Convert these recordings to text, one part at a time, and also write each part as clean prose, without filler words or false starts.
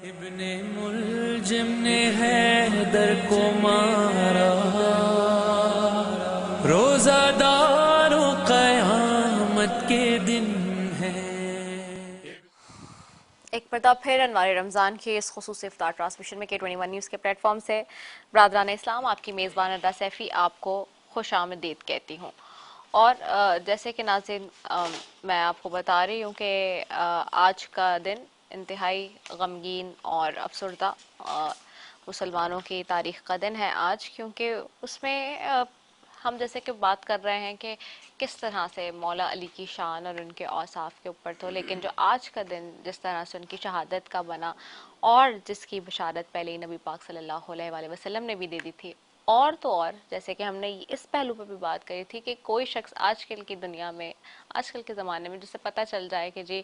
ابن ملجم نے حیدر کو مارا، روزہ دار و قیامت کے دن ہے۔ ایک مرتبہ پھر انوار رمضان کی اس خصوصی افطار ٹرانسمیشن میں K21 نیوز کے پلیٹ فارم سے برادران اسلام آپ کی میزبان ادا سیفی آپ کو خوش آمدید کہتی ہوں۔ اور جیسے کہ ناظرین میں آپ کو بتا رہی ہوں کہ آج کا دن انتہائی غمگین اور افسردہ مسلمانوں کی تاریخ کا دن ہے آج، کیونکہ اس میں ہم جیسے کہ بات کر رہے ہیں کہ کس طرح سے مولا علی کی شان اور ان کے اوصاف کے اوپر تو، لیکن جو آج کا دن جس طرح سے ان کی شہادت کا بنا اور جس کی بشارت پہلے نبی پاک صلی اللہ علیہ وآلہ وسلم نے بھی دے دی تھی، اور تو اور جیسے کہ ہم نے اس پہلو پہ بھی بات کری تھی کہ کوئی شخص آج کل کی دنیا میں، آج کل کے زمانے میں جسے پتہ چل جائے کہ جی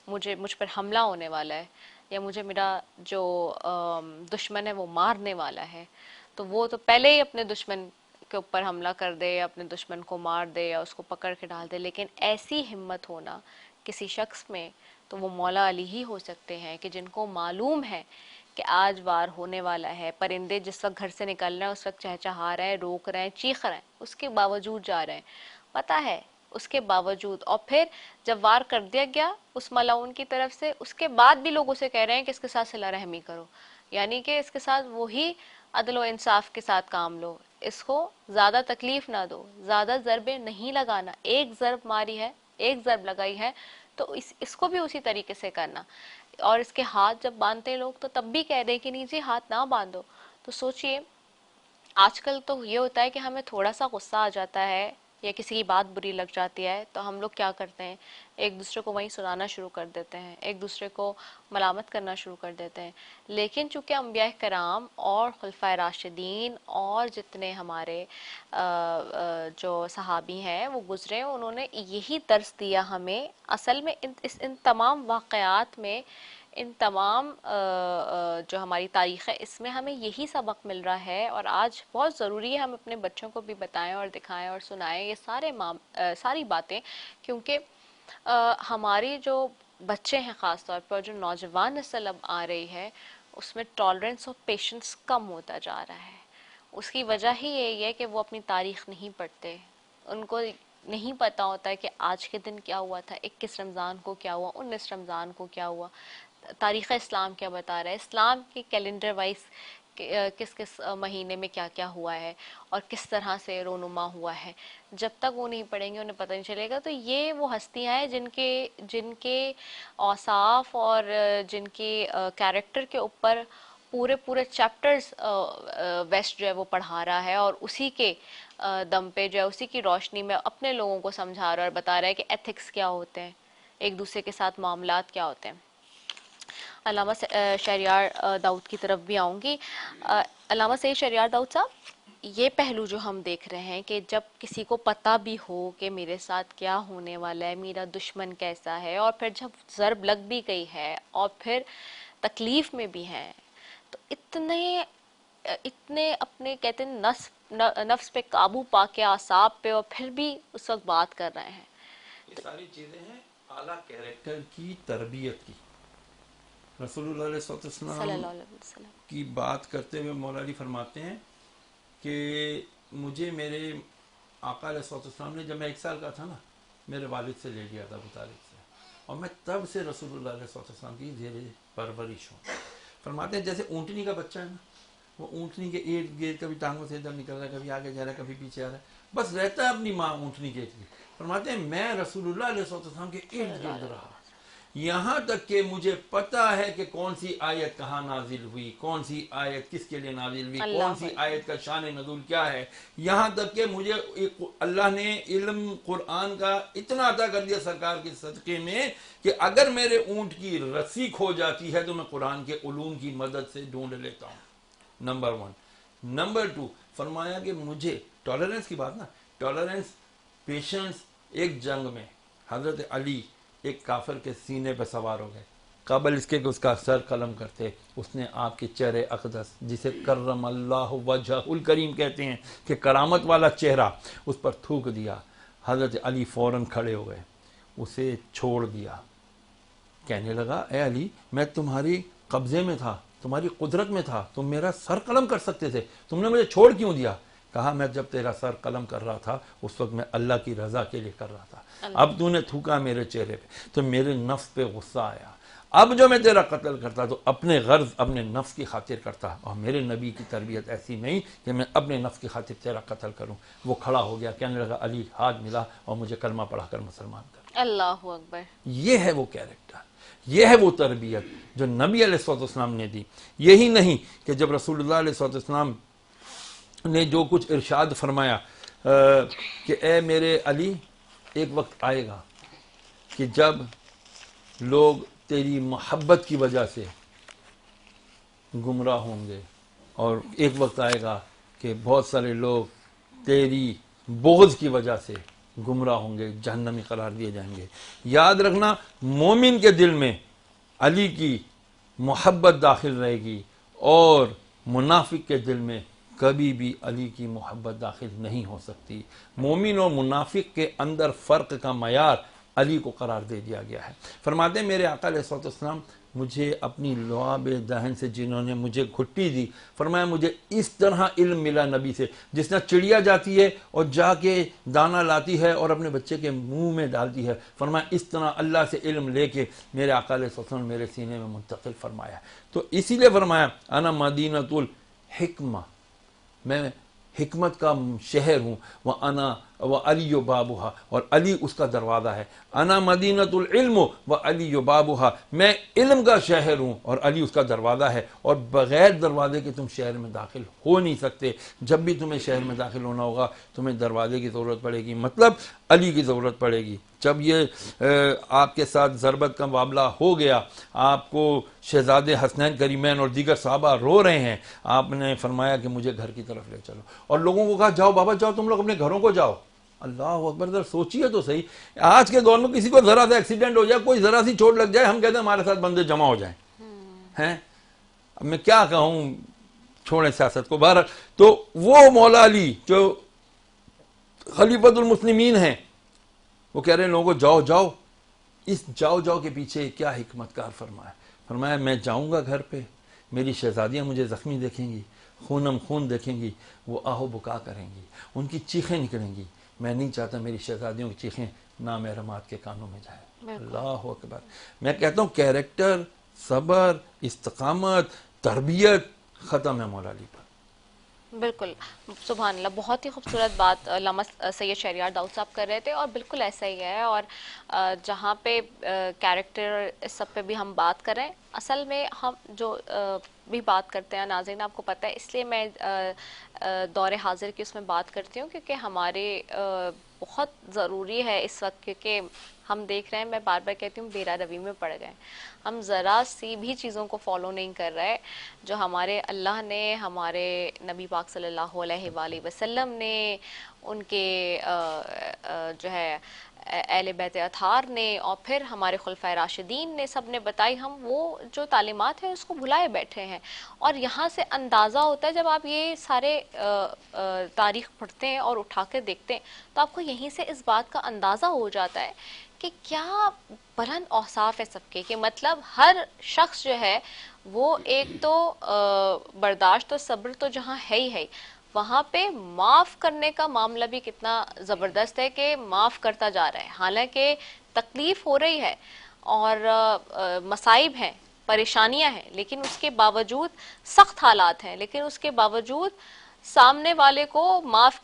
مجھ پر حملہ ہونے والا ہے یا مجھے میرا جو دشمن ہے وہ مارنے والا ہے، تو وہ تو پہلے ہی اپنے دشمن کے اوپر حملہ کر دے یا اپنے دشمن کو مار دے یا اس کو پکڑ کے ڈال دے، لیکن ایسی ہمت ہونا کسی شخص میں تو وہ مولا علی ہی ہو سکتے ہیں کہ جن کو معلوم ہے کہ آج وار ہونے والا ہے، پرندے جس وقت گھر سے نکل رہے ہیں اس وقت چہچہا رہے ہیں، روک رہے ہیں، چیخ رہے ہیں، اس کے باوجود جا رہے ہیں، پتہ ہے اس کے باوجود، اور پھر جب وار کر دیا گیا اس ملعون کی طرف سے، اس کے بعد بھی لوگ اسے کہہ رہے ہیں کہ اس کے ساتھ صلہ رحمی کرو، یعنی کہ اس کے ساتھ وہی عدل و انصاف کے ساتھ کام لو، اس کو زیادہ تکلیف نہ دو، زیادہ ضربیں نہیں لگانا، ایک ضرب ماری ہے، ایک ضرب لگائی ہے تو اس کو بھی اسی طریقے سے کرنا، اور اس کے ہاتھ جب باندھتے لوگ تو تب بھی کہہ دیں کہ نہیں جی ہاتھ نہ باندھو۔ تو سوچئے آج کل تو یہ ہوتا ہے کہ ہمیں تھوڑا سا غصہ آ جاتا ہے یا کسی کی بات بری لگ جاتی ہے تو ہم لوگ کیا کرتے ہیں، ایک دوسرے کو وہیں سنانا شروع کر دیتے ہیں، ایک دوسرے کو ملامت کرنا شروع کر دیتے ہیں، لیکن چونکہ انبیاء کرام اور خلفائے راشدین اور جتنے ہمارے جو صحابی ہیں وہ گزرے، انہوں نے یہی درس دیا ہمیں، اصل میں ان تمام واقعات میں، ان تمام جو ہماری تاریخ ہے اس میں ہمیں یہی سبق مل رہا ہے، اور آج بہت ضروری ہے ہم اپنے بچوں کو بھی بتائیں اور دکھائیں اور سنائیں یہ ساری باتیں، کیونکہ ہماری جو بچے ہیں خاص طور پر جو نوجوان نسل اب آ رہی ہے اس میں ٹالرنس اور پیشنس کم ہوتا جا رہا ہے۔ اس کی وجہ ہی یہی ہے کہ وہ اپنی تاریخ نہیں پڑھتے، ان کو نہیں پتہ ہوتا ہے کہ آج کے دن کیا ہوا تھا، 21 رمضان کو کیا ہوا، 19 رمضان کو کیا ہوا، تاریخ اسلام کیا بتا رہا ہے، اسلام کی کیلنڈر وائز کس کس مہینے میں کیا کیا ہوا ہے اور کس طرح سے رونما ہوا ہے، جب تک وہ نہیں پڑھیں گے انہیں پتہ نہیں چلے گا۔ تو یہ وہ ہستیاں ہیں جن کے اوصاف اور جن کے کیریکٹر کے اوپر پورے چیپٹرز ویسٹ جو ہے وہ پڑھا رہا ہے، اور اسی کے دم پہ جو ہے اسی کی روشنی میں اپنے لوگوں کو سمجھا رہا ہے اور بتا رہا ہے کہ ایتھکس کیا ہوتے ہیں، ایک دوسرے کے ساتھ معاملات کیا ہوتے ہیں۔ علامہ شہریار داؤد کی طرف بھی آؤں گی۔ علامہ سید شہریار داؤد صاحب، یہ پہلو جو ہم دیکھ رہے ہیں کہ جب کسی کو پتہ بھی ہو کہ میرے ساتھ کیا ہونے والا ہے، میرا دشمن کیسا ہے، اور پھر جب ضرب لگ بھی گئی ہے اور پھر تکلیف میں بھی ہیں، تو اتنے اپنے کہتے ہیں نفس پہ قابو پا کے اعصاب پہ، اور پھر بھی اس وقت بات کر رہے ہیں۔ یہ ساری چیزیں ہیں اعلیٰ کیریکٹر کی تربیت کی۔ رسول اللہ علیہ صلی وسلم اللہ علیہ وسلم کی بات کرتے ہوئے مولا علی فرماتے ہیں کہ مجھے میرے آقا علیہ السلام نے جب میں 1 سال کا تھا نا، میرے والد سے لے لیا تھا ابو طالب سے، اور میں تب سے رسول اللہ علیہ السلام کی زیر پرورش ہوں۔ فرماتے ہیں جیسے اونٹنی کا بچہ ہے نا، وہ اونٹنی کے ارد گرد کبھی ٹانگوں سے ادھر نکل رہا ہے، کبھی آگے جا رہا ہے، کبھی پیچھے آ رہا ہے، بس رہتا ہے اپنی ماں اونٹنی کے ارد۔ فرماتے ہیں میں رسول اللہ علیہ السلام کے ارد گرد رہا، یہاں تک کہ مجھے پتا ہے کہ کون سی آیت کہاں نازل ہوئی، کون سی آیت کس کے لیے نازل ہوئی، کون سی آیت کا شان نزول کیا ہے، یہاں تک کہ مجھے اللہ نے علم قرآن کا اتنا عطا کر دیا سرکار کے صدقے میں کہ اگر میرے اونٹ کی رسی کھو جاتی ہے تو میں قرآن کے علوم کی مدد سے ڈھونڈ لیتا ہوں۔ نمبر 1۔ نمبر 2، فرمایا کہ مجھے ٹالرنس کی بات نا، ٹالرنس، پیشنس۔ ایک جنگ میں حضرت علی ایک کافر کے سینے پہ سوار ہو گئے، قبل اس کے کہ اس کا سر قلم کرتے، اس نے آپ کے چہرے اقدس جسے کرم اللہ وجہ الکریم کہتے ہیں کہ کرامت والا چہرہ، اس پر تھوک دیا۔ حضرت علی فوراً کھڑے ہو گئے، اسے چھوڑ دیا، کہنے لگا اے علی میں تمہاری قبضے میں تھا، تمہاری قدرت میں تھا، تم میرا سر قلم کر سکتے تھے، تم نے مجھے چھوڑ کیوں دیا؟ کہا میں جب تیرا سر قلم کر رہا تھا اس وقت میں اللہ کی رضا کے لیے کر رہا تھا، اب تو نے تھوکا میرے چہرے پہ تو میرے نفس پہ غصہ آیا، اب جو میں تیرا قتل کرتا تو اپنے غرض اپنے نفس کی خاطر کرتا، اور میرے نبی کی تربیت ایسی نہیں کہ میں اپنے نفس کی خاطر تیرا قتل کروں۔ وہ کھڑا ہو گیا، کہنے لگا علی ہاتھ ملا اور مجھے کلمہ پڑھا کر مسلمان کر۔ اللہ اکبر۔ یہ ہے وہ کیریکٹر، یہ ہے وہ تربیت جو نبی علیہ الصلوۃ والسلام نے دی۔ یہی نہیں کہ جب رسول اللہ علیہ الصلوۃ والسلام نے جو کچھ ارشاد فرمایا کہ اے میرے علی، ایک وقت آئے گا کہ جب لوگ تیری محبت کی وجہ سے گمراہ ہوں گے، اور ایک وقت آئے گا کہ بہت سارے لوگ تیری بغض کی وجہ سے گمراہ ہوں گے، جہنمی قرار دیے جائیں گے۔ یاد رکھنا مومن کے دل میں علی کی محبت داخل رہے گی، اور منافق کے دل میں کبھی بھی علی کی محبت داخل نہیں ہو سکتی۔ مومن اور منافق کے اندر فرق کا معیار علی کو قرار دے دیا گیا ہے۔ فرماتے ہیں میرے آقا علیہ الصلوۃ والسلام مجھے اپنی لعاب دہن سے جنہوں نے مجھے گھٹی دی، فرمایا مجھے اس طرح علم ملا نبی سے، جس طرح چڑیا جاتی ہے اور جا کے دانہ لاتی ہے اور اپنے بچے کے منہ میں ڈالتی ہے، فرمایا اس طرح اللہ سے علم لے کے میرے آقا علیہ الصلوۃ والسلام میرے سینے میں منتقل فرمایا۔ تو اسی لیے فرمایا انا مدینۃ الحکمہ، میں حکمت کا شہر ہوں، وَأَنَا وَعَلِيُّ بَابُهَا، اور علی اس کا دروازہ ہے۔ انا مدینۃ العلم وعلی بابها، میں علم کا شہر ہوں اور علی اس کا دروازہ ہے، اور بغیر دروازے کے تم شہر میں داخل ہو نہیں سکتے۔ جب بھی تمہیں شہر میں داخل ہونا ہوگا تمہیں دروازے کی ضرورت پڑے گی، مطلب علی کی ضرورت پڑے گی۔ جب یہ آپ کے ساتھ ضربت کا معاملہ ہو گیا، آپ کو شہزادے حسنین کریمین اور دیگر صحابہ رو رہے ہیں، آپ نے فرمایا کہ مجھے گھر کی طرف لے چلو، اور لوگوں کو کہا جاؤ بابا جاؤ، تم لوگ اپنے گھروں کو جاؤ۔ اللہ اکبر، ذرا سوچیے تو صحیح، آج کے دور میں کسی کو ذرا سا ایکسیڈنٹ ہو جائے، کوئی ذرا سی چوٹ لگ جائے، ہم کہتے ہیں ہمارے ساتھ بندے جمع ہو جائیں ہیں۔ اب میں کیا کہوں، چھوڑیں سیاست کو۔ بہرحال تو وہ مولا علی جو خلیفۃ المسلمین ہیں، وہ کہہ رہے ہیں لوگوں کو جاؤ جاؤ۔ اس جاؤ جاؤ کے پیچھے کیا حکمت کار فرمایا؟ فرمایا میں جاؤں گا گھر پہ، میری شہزادیاں مجھے زخمی دیکھیں گی، خونم خون دیکھیں گی، وہ آہو بکا کریں گی، ان کی چیخیں نکلیں گی۔ میں نہیں چاہتا میری شہزادیوں کی چیخیں نامحرمات کے کانوں میں جائیں۔ اللہ اکبر۔ میں کہتا ہوں کیریکٹر، صبر، استقامت، تربیت ختم ہے مولا علی پر۔ بالکل، سبحان اللہ، بہت ہی خوبصورت بات علامہ سید شہریار داؤد صاحب کر رہے تھے، اور بالکل ایسا ہی ہے۔ اور جہاں پہ کیریکٹر اس سب پہ بھی ہم بات کریں، اصل میں ہم جو بھی بات کرتے ہیں ناظرین آپ کو پتہ ہے، اس لیے میں دور حاضر کی اس میں بات کرتی ہوں کیونکہ ہمارے بہت ضروری ہے اس وقت، کیونکہ ہم دیکھ رہے ہیں، میں بار بار کہتی ہوں بیرا روی میں پڑ گئے، ہم ذرا سی بھی چیزوں کو فالو نہیں کر رہے جو ہمارے اللہ نے، ہمارے نبی پاک صلی اللہ علیہ وآلہ وسلم نے، ان کے جو ہے اہل بیت اطہار نے، اور پھر ہمارے خلفائے راشدین نے، سب نے بتائی، ہم وہ جو تعلیمات ہیں اس کو بھلائے بیٹھے ہیں۔ اور یہاں سے اندازہ ہوتا ہے، جب آپ یہ سارے تاریخ پڑھتے ہیں اور اٹھا کے دیکھتے ہیں تو آپ کو یہیں سے اس بات کا اندازہ ہو جاتا ہے کہ کیا بلند اوصاف ہے سب کے، کہ مطلب ہر شخص جو ہے وہ ایک تو برداشت و صبر تو جہاں ہے ہی، وہاں پہ معاف کرنے کا معاملہ بھی کتنا زبردست ہے کہ معاف کرتا جا رہا ہے، حالانکہ تکلیف ہو رہی ہے اور مصائب ہیں، پریشانیاں ہیں، لیکن اس کے باوجود سخت حالات ہیں، لیکن اس کے باوجود سامنے والے کو معاف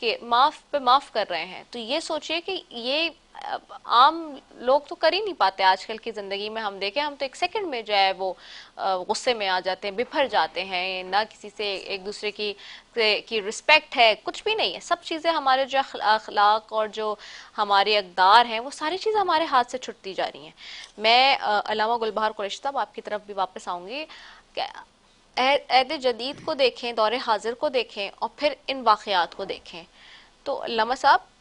پہ معاف کر رہے ہیں۔ تو یہ سوچئے کہ یہ عام لوگ تو کر ہی نہیں پاتے آج کل کی زندگی میں۔ ہم دیکھیں، ہم تو ایک سیکنڈ میں جو ہے وہ غصے میں آ جاتے ہیں، بپھر جاتے ہیں، نہ کسی سے ایک دوسرے کی رسپیکٹ ہے، کچھ بھی نہیں ہے۔ سب چیزیں ہمارے جو اخلاق اور جو ہمارے اقدار ہیں وہ ساری چیزیں ہمارے ہاتھ سے چھٹتی جا رہی ہیں۔ میں علامہ گلبہار قریشی صاحب آپ کی طرف بھی واپس آؤں گی کہ عہد جدید کو دیکھیں، دور حاضر کو دیکھیں، اور پھر ان واقعات کو دیکھیں، تو علامہ صاحب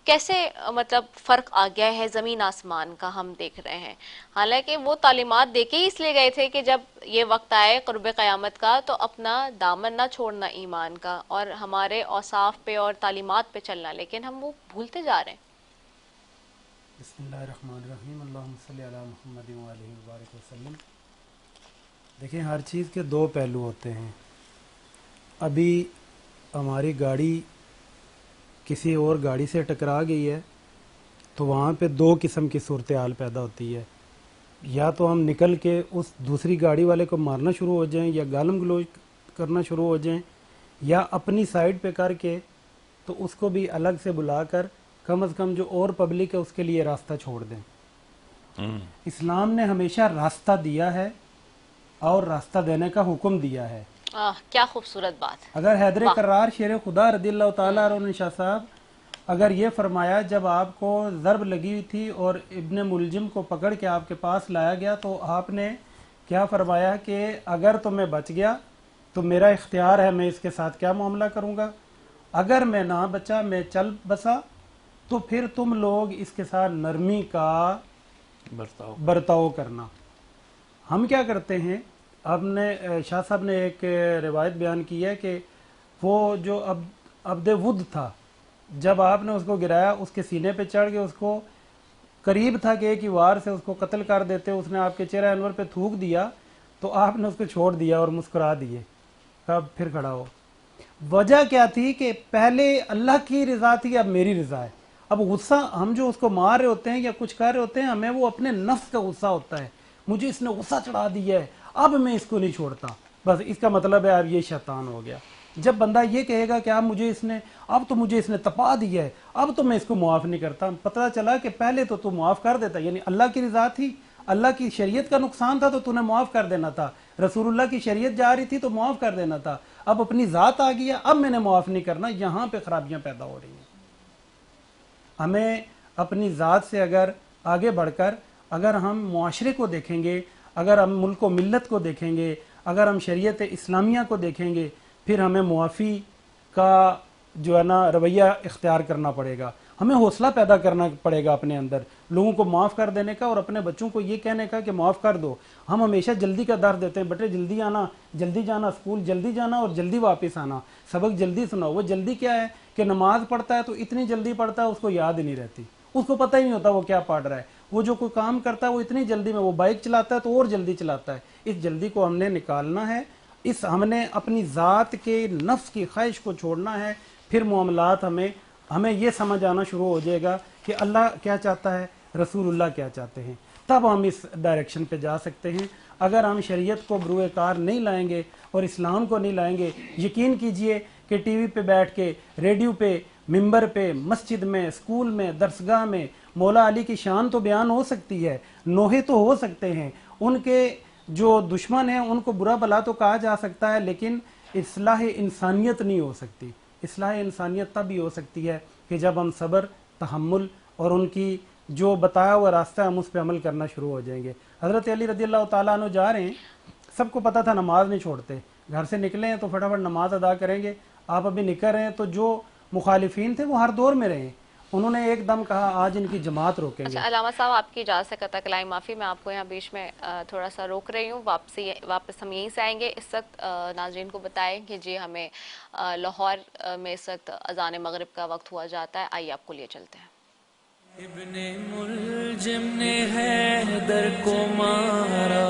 کیسے مطلب فرق آ گیا ہے زمین آسمان کا ہم دیکھ رہے ہیں؟ حالانکہ وہ تعلیمات دے کے ہی اس لیے گئے تھے کہ جب یہ وقت آئے قرب قیامت کا تو اپنا دامن نہ چھوڑنا ایمان کا، اور ہمارے اوصاف پہ اور تعلیمات پہ چلنا، لیکن ہم وہ بھولتے جا رہے ہیں۔ بسم اللہ الرحمن الرحیم، اللہم صلی علی محمد وآلہ وبارک وسلم۔ دیکھیں ہر چیز کے دو پہلو ہوتے ہیں. ابھی ہماری گاڑی کسی اور گاڑی سے ٹکرا گئی ہے تو وہاں پہ دو قسم کی صورتحال پیدا ہوتی ہے. یا تو ہم نکل کے اس دوسری گاڑی والے کو مارنا شروع ہو جائیں یا گالم گلوچ کرنا شروع ہو جائیں, یا اپنی سائڈ پہ کر کے تو اس کو بھی الگ سے بلا کر کم از کم جو اور پبلک ہے اس کے لیے راستہ چھوڑ دیں. اسلام نے ہمیشہ راستہ دیا ہے اور راستہ دینے کا حکم دیا ہے. کیا خوبصورت بات. اگر حیدر کرار شیر خدا رضی اللہ تعالیٰ عنہ شاہ صاحب اگر یہ فرمایا جب آپ کو ضرب لگی ہوئی تھی اور ابن ملجم کو پکڑ کے آپ کے پاس لایا گیا تو آپ نے کیا فرمایا کہ اگر تو میں بچ گیا تو میرا اختیار ہے میں اس کے ساتھ کیا معاملہ کروں گا, اگر میں نہ بچا میں چل بسا تو پھر تم لوگ اس کے ساتھ نرمی کا برتاؤ کرنا. ہم کیا کرتے ہیں, اب نے شاہ صاحب نے ایک روایت بیان کی ہے کہ وہ جو عبد ود تھا جب آپ نے اس کو گرایا اس کے سینے پہ چڑھ کے اس کو قریب تھا کہ ایک ہی وار سے اس کو قتل کر دیتے, اس نے آپ کے چہرہ انور پہ تھوک دیا تو آپ نے اس کو چھوڑ دیا اور مسکرا دیے, اب پھر کھڑا ہو. وجہ کیا تھی کہ پہلے اللہ کی رضا تھی اب میری رضا ہے. اب غصہ ہم جو اس کو مار رہے ہوتے ہیں یا کچھ کر رہے ہوتے ہیں ہمیں وہ اپنے نفس کا غصہ ہوتا ہے, مجھے اس نے غصہ چڑھا دیا ہے اب میں اس کو نہیں چھوڑتا, بس اس کا مطلب ہے اب یہ شیطان ہو گیا. جب بندہ یہ کہے گا کہ اب تو مجھے اس نے تپا دیا ہے اب تو میں اس کو معاف نہیں کرتا, پتہ چلا کہ پہلے تو معاف کر دیتا, یعنی اللہ کی رضا تھی, اللہ کی شریعت کا نقصان تھا تو نے معاف کر دینا تھا, رسول اللہ کی شریعت جا رہی تھی تو معاف کر دینا تھا, اب اپنی ذات آ گیا اب میں نے معاف نہیں کرنا, یہاں پہ خرابیاں پیدا ہو رہی ہیں. ہمیں اپنی ذات سے اگر آگے بڑھ کر اگر ہم معاشرے کو دیکھیں گے, اگر ہم ملک و ملت کو دیکھیں گے, اگر ہم شریعت اسلامیہ کو دیکھیں گے, پھر ہمیں معافی کا جو ہے نا رویہ اختیار کرنا پڑے گا. ہمیں حوصلہ پیدا کرنا پڑے گا اپنے اندر لوگوں کو معاف کر دینے کا اور اپنے بچوں کو یہ کہنے کا کہ معاف کر دو. ہم ہمیشہ جلدی کا درد دیتے ہیں, بیٹے جلدی آنا, جلدی جانا اسکول, جلدی جانا اور جلدی واپس آنا, سبق جلدی سناؤ. وہ جلدی کیا ہے کہ نماز پڑھتا ہے تو اتنی جلدی پڑھتا ہے اس کو یاد ہی نہیں رہتی, اس کو پتہ ہی نہیں ہوتا وہ کیا پڑھ رہا ہے. وہ جو کوئی کام کرتا ہے وہ اتنی جلدی میں, وہ بائک چلاتا ہے تو اور جلدی چلاتا ہے. اس جلدی کو ہم نے نکالنا ہے, ہم نے اپنی ذات کے نفس کی خواہش کو چھوڑنا ہے. پھر معاملات ہمیں یہ سمجھ آنا شروع ہو جائے گا کہ اللہ کیا چاہتا ہے, رسول اللہ کیا چاہتے ہیں, تب ہم اس ڈائریکشن پہ جا سکتے ہیں. اگر ہم شریعت کو بروئے کار نہیں لائیں گے اور اسلام کو نہیں لائیں گے, یقین کیجئے کہ ٹی وی پہ بیٹھ کے, ریڈیو پہ, ممبر پہ, مسجد میں, اسکول میں, درسگاہ میں مولا علی کی شان تو بیان ہو سکتی ہے, نوحے تو ہو سکتے ہیں, ان کے جو دشمن ہیں ان کو برا بھلا تو کہا جا سکتا ہے, لیکن اصلاح انسانیت نہیں ہو سکتی. اصلاح انسانیت تب ہی ہو سکتی ہے کہ جب ہم صبر, تحمل اور ان کی جو بتایا ہوا راستہ ہے ہم اس پہ عمل کرنا شروع ہو جائیں گے. حضرت علی رضی اللہ تعالیٰ عنہ جا رہے ہیں, سب کو پتہ تھا نماز نہیں چھوڑتے, گھر سے نکلے ہیں تو فٹافٹ نماز ادا کریں گے. آپ ابھی نکل رہے ہیں تو جو مخالفین تھے وہ ہر دور میں رہے, انہوں نے ایک دم کہا آج ان کی جماعت روکیں گے. اچھا علامہ صاحب آپ کی اجازت سے قطع کلائی معافی, میں آپ کو یہاں بیچ میں تھوڑا سا روک رہی ہوں, واپس ہم یہیں سے آئیں گے. اس وقت ناظرین کو بتائیں کہ جی ہمیں لاہور میں اس وقت اذان مغرب کا وقت ہوا جاتا ہے, آئیے آپ کو لیے چلتے ہیں. ابن ملجم نے حیدر کو مارا